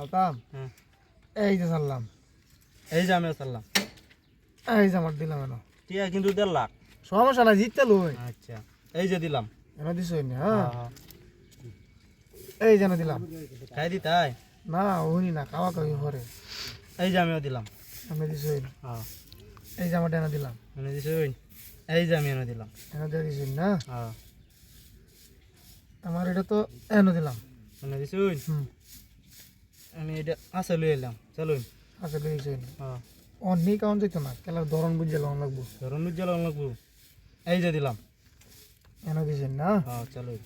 সালতাম হ্যাঁ এই যে সারলাম এই যে আমিও চাললাম এই যে আমার দিলাম এনো ঠিক আছে কিন্তু 1.5 লাখ সমস্যা নাই জিততে লই আচ্ছা এই যে দিলাম এনো দিছই না হ্যাঁ হ্যাঁ এই যেন দিলাম খাই দি তাই না ওহনি না খাওয়া খাওয়ি পরে এই যে আমিও দিলাম আমি দিছই হ্যাঁ এই যে আমার এনো দিলাম এনে দিছই এই যে আমি এনে দিলাম এনো দিয়ে দিছই না হ্যাঁ আমার এটা তো এনো দিলাম এনে দিছই হুম আমি এটা আসে লই এলাম চলুন আচ্ছা দিছই হ্যাঁ অন্য কাউন্ট যেত না খেলার ধরন বুঝে লন লাগবো ধরুন জ্বালা লাগবো এই যে দিলাম এনো দিছই না হ্যাঁ চলুন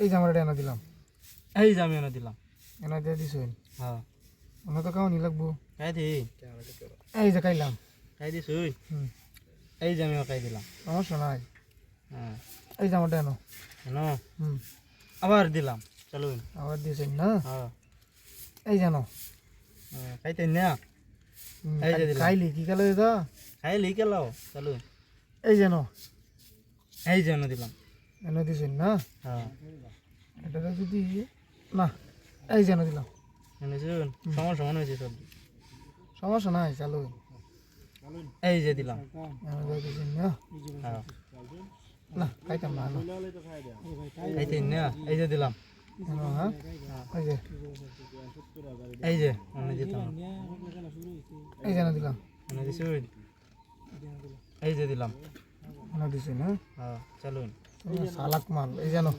এই যে আমার এটা এনো দিলাম এই যে আমি এনে দিলাম এনো দিয়ে দিছই হ্যাঁ অন্য তো কাউনি লাগবো খাই দি এই যে খাইলাম খাই দিছই হুম এই যে আমিও খাই দিলাম সমস্যা নাই হ্যাঁ এই যে আমারটা এনো কেন হুম আবার দিলাম চলুন আবার দিছই না হ্যাঁ এই জানো খাইতে না এই যে দিলাম। খাইলি কি খেলে দা খাইলি কেলাও চলুন এই জানো এই যে এনে দিলাম এনে দিছই না হ্যাঁ এটা যদি না এই জানো দিলাম এনে শুন সমস্যা মনে হয়েছে সবজি সমস্যা নাই চালু এই যে দিলাম এনে দিছই না হ্যাঁ না খাইতাম না না খাইতে না এই যে দিলাম এনো হ্যাঁ এই যে এই যে এনে দিতাম এই জানো দিলাম এনে দিছুন এই যে দিলাম এনে দিছই না হ্যাঁ চলুন সালাক মাল এই জানো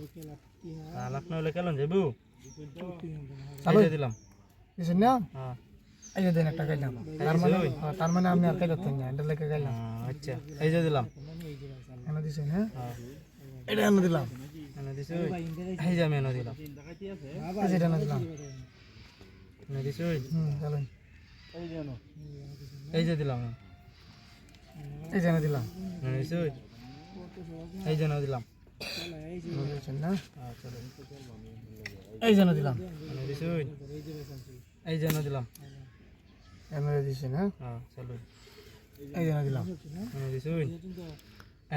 লাখ না হলে কেন যাবো এই চালু যে দিলাম দিছই না হ্যাঁ এই যে দেন একটা খাইলাম তার মানে আমি আর খাইতে না এটা লেগে খাইলাম আচ্ছা এই যে দিলাম এনে দিছই না হ্যাঁ এটা এনে দিলাম এনে দিছুন এই যে আমি এনে দিলাম এই যে এটা এনে দিলাম এনে দিছুন চালু এই যে দিলাম এই যে এনে দিলাম এনে দিছুন এই যে এনে দিলাম দিছই না হ্যাঁ চলুন এই যে এনে দিলাম এনে দিছুন এই যে এনে দিলাম এনে দিছই না হ্যাঁ চলুন এই যে এনে দিলাম এনে দিছুন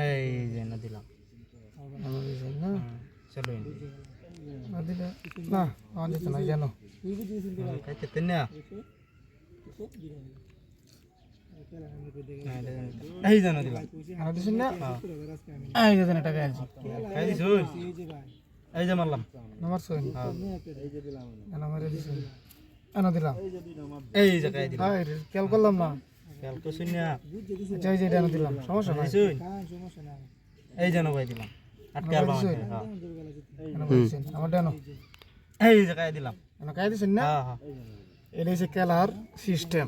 এই যে এনে দিলাম এনে দিছই না চলুন না দিলে না আমার যেত না জানো খাইতে না এই যে এনে দিলাম এনে দিছই না হ্যাঁ এই যে দেন একটা খাইছি খাই দিছুন এই যে মারলাম নাম্বার সই হ্যাঁ এনে মারে দিছই এনে দিলাম এই যে খাই দিলাম হাই রে খেয়াল করলাম না খেয়াল করছুন না আচ্ছা এই যে এটা এনে দিলাম সমস্যা নাই দিছুন এই যে নবাই দিলাম আটকে আর বাবা হ্যাঁ এনে বলছেন আমার দেনো এই যে খাই দিলাম এনে খাই দিছেন না হ্যাঁ হ্যাঁ এটা হচ্ছে খেলার সিস্টেম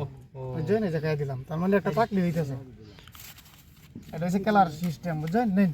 বুঝছেন এই যে খাই দিলাম তার মানে একটা চাকরি হইতেছে এটা হচ্ছে খেলার সিস্টেম বুঝছেন নেন